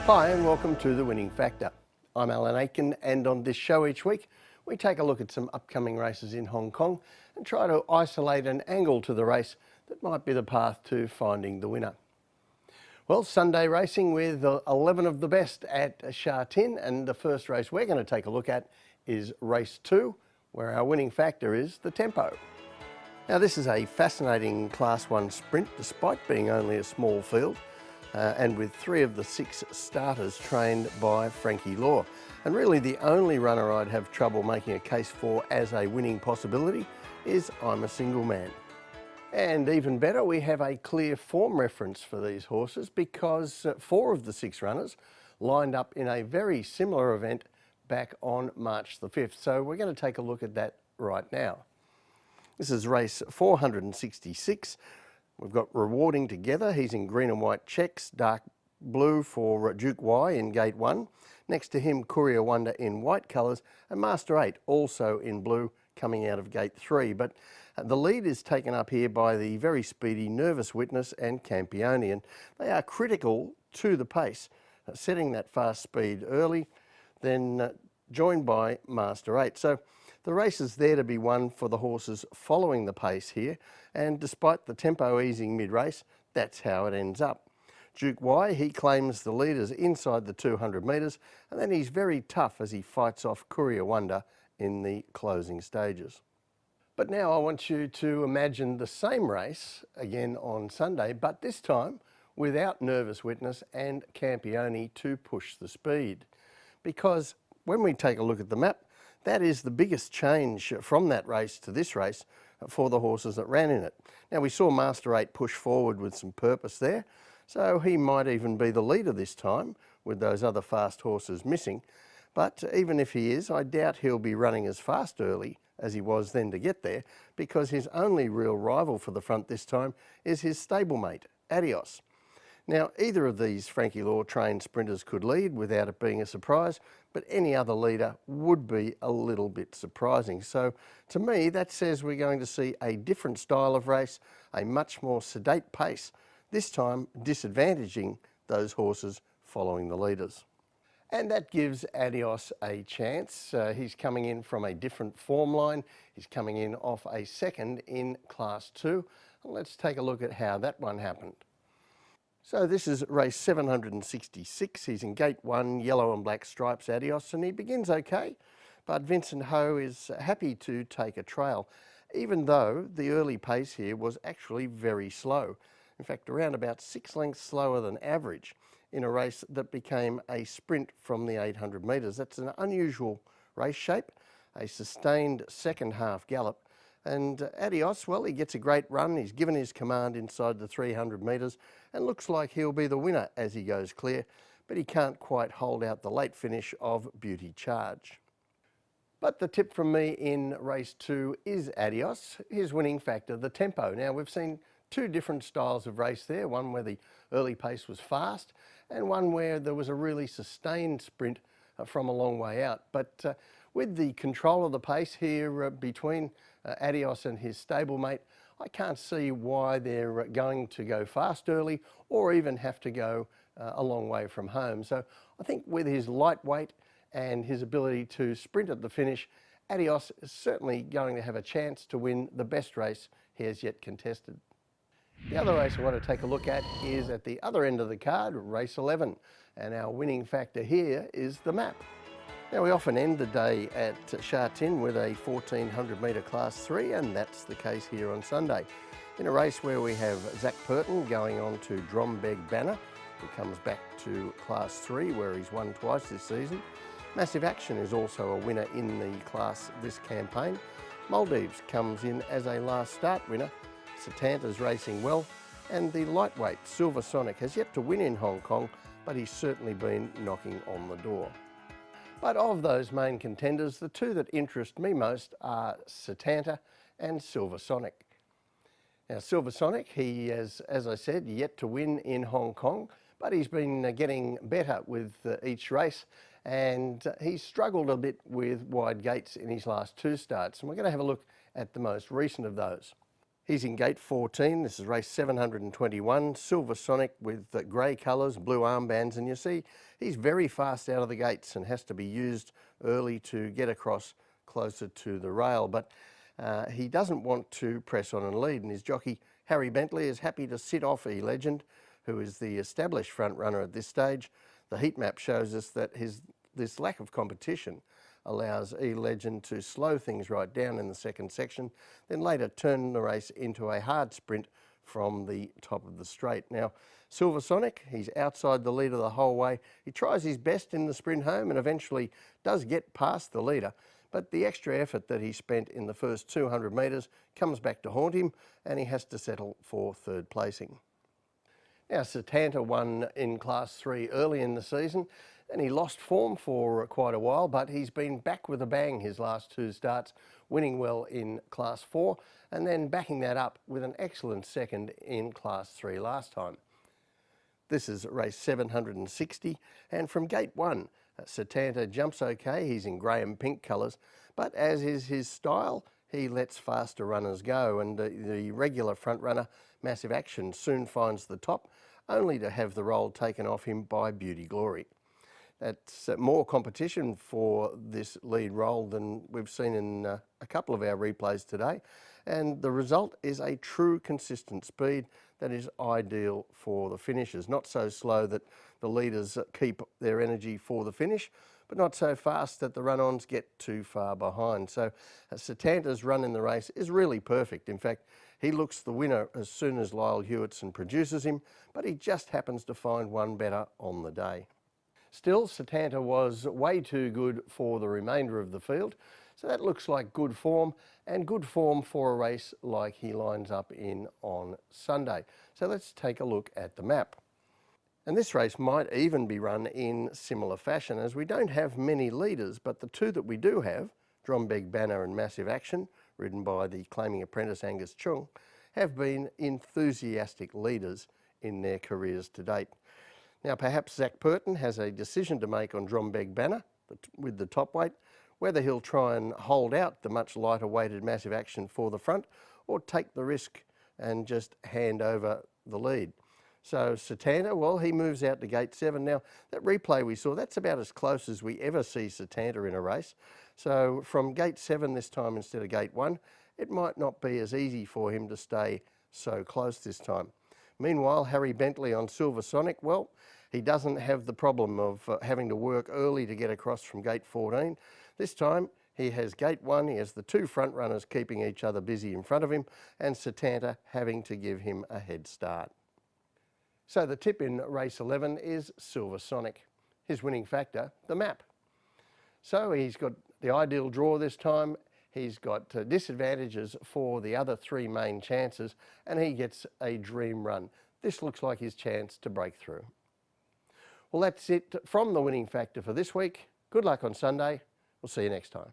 Hi and welcome to The Winning Factor. I'm Alan Aitken, and on this show each week we take a look at some upcoming races in Hong Kong and try to isolate an angle to the race that might be the path to finding the winner. Well, Sunday racing with 11 of the best at Sha Tin, and the first race we're going to take a look at is race 2, where our winning factor is the tempo. Now this is a fascinating Class 1 sprint despite being only a small field. And with 3 of the 6 starters trained by Frankie Law. And really the only runner I'd have trouble making a case for as a winning possibility is I'm a Single Man. And even better, we have a clear form reference for these horses because 4 of the 6 runners lined up in a very similar event back on March the 5th. So we're going to take a look at that right now. This is race 466. We've got Rewarding Together. He's in green and white checks, dark blue for Duke Y in gate 1. Next to him, Courier Wonder in white colours, and Master 8 also in blue coming out of gate 3. But the lead is taken up here by the very speedy Nervous Witness and Campione, and they are critical to the pace, setting that fast speed early, then joined by Master 8. So the race is there to be won for the horses following the pace here, and despite the tempo easing mid-race, that's how it ends up. Duke Y, he claims the leaders inside the 200 metres, and then he's very tough as he fights off Courier Wonder in the closing stages. But now I want you to imagine the same race again on Sunday, but this time without Nervous Witness and Campione to push the speed. Because when we take a look at the map, that is the biggest change from that race to this race for the horses that ran in it. Now we saw Master 8 push forward with some purpose there, so he might even be the leader this time with those other fast horses missing. But even if he is, I doubt he'll be running as fast early as he was then to get there, because his only real rival for the front this time is his stablemate, Adios. Now, either of these Frankie Law trained sprinters could lead without it being a surprise, but any other leader would be a little bit surprising. So to me, that says we're going to see a different style of race, a much more sedate pace, this time disadvantaging those horses following the leaders. And that gives Adios a chance. He's coming in from a different form line. He's coming in off a second in Class 2. Let's take a look at how that one happened. So this is race 766. He's in gate 1, yellow and black stripes, Adios, and he begins okay, but Vincent Ho is happy to take a trail, even though the early pace here was actually very slow. In fact, around about 6 lengths slower than average in a race that became a sprint from the 800 metres. That's an unusual race shape, a sustained second half gallop. And Adios, well, he gets a great run. He's given his command inside the 300 metres and looks like he'll be the winner as he goes clear, but he can't quite hold out the late finish of Beauty Charge. But the tip from me in race 2 is Adios, his winning factor, the tempo. Now, we've seen 2 different styles of race there, one where the early pace was fast and one where there was a really sustained sprint from a long way out. But with the control of the pace here between Adios and his stablemate, I can't see why they're going to go fast early or even have to go a long way from home. So I think with his lightweight and his ability to sprint at the finish, Adios is certainly going to have a chance to win the best race he has yet contested. The other race I want to take a look at is at the other end of the card, race 11. And our winning factor here is the map. Now, we often end the day at Sha Tin with a 1400 metre Class 3, and that's the case here on Sunday. In a race where we have Zach Purton going on to Drombeg Banner, who comes back to Class 3 where he's won twice this season. Massive Action is also a winner in the class this campaign. Maldives comes in as a last start winner. Satanta's racing well, and the lightweight Silver Sonic has yet to win in Hong Kong, but he's certainly been knocking on the door. But of those main contenders, the 2 that interest me most are Satanta and Silver Sonic. Now, Silver Sonic, he has, as I said, yet to win in Hong Kong, but he's been getting better with each race, and he's struggled a bit with wide gates in his last 2 starts. And we're going to have a look at the most recent of those. He's in gate 14. This is race 721, Silver Sonic with grey colours, blue armbands, and you see he's very fast out of the gates and has to be used early to get across closer to the rail. But he doesn't want to press on and lead, and his jockey Harry Bentley is happy to sit off E-Legend, who is the established front runner at this stage. The heat map shows us that this lack of competition allows E-Legend to slow things right down in the second section, then later turn the race into a hard sprint from the top of the straight. Now, Silver Sonic, he's outside the leader the whole way. He tries his best in the sprint home and eventually does get past the leader, but the extra effort that he spent in the first 200 metres comes back to haunt him, and he has to settle for third placing. Now, Satanta won in Class 3 early in the season, and he lost form for quite a while, but he's been back with a bang his last two starts, winning well in Class 4 and then backing that up with an excellent second in Class 3 last time. This is race 760, and from gate 1, Satanta jumps okay. He's in grey and pink colours, but as is his style, he lets faster runners go, and the regular front runner, Massive Action, soon finds the top, only to have the role taken off him by Beauty Glory. That's more competition for this lead role than we've seen in a couple of our replays today, and the result is a true consistent speed that is ideal for the finishers. Not so slow that the leaders keep their energy for the finish, but not so fast that the run-ons get too far behind. So Satanta's run in the race is really perfect. In fact, he looks the winner as soon as Lyle Hewitson produces him, but he just happens to find one better on the day. Still, Satanta was way too good for the remainder of the field, so that looks like good form, and good form for a race like he lines up in on Sunday. So let's take a look at the map. And this race might even be run in similar fashion, as we don't have many leaders, but the two that we do have, Drombeg Banner and Massive Action, ridden by the claiming apprentice Angus Chung, have been enthusiastic leaders in their careers to date. Now, perhaps Zach Purton has a decision to make on Drombeg Banner with the top weight, whether he'll try and hold out the much lighter weighted Massive Action for the front or take the risk and just hand over the lead. So Satanta, well, he moves out to gate 7. Now, that replay we saw, that's about as close as we ever see Satanta in a race. So from gate 7 this time instead of gate 1, it might not be as easy for him to stay so close this time. Meanwhile, Harry Bentley on Silver Sonic, well, he doesn't have the problem of having to work early to get across from gate 14. This time, he has gate 1, he has the two front runners keeping each other busy in front of him, and Satanta having to give him a head start. So the tip in race 11 is Silver Sonic. His winning factor, the map. So he's got the ideal draw this time. He's got disadvantages for the other three main chances, and he gets a dream run. This looks like his chance to break through. Well, that's it from the winning factor for this week. Good luck on Sunday. We'll see you next time.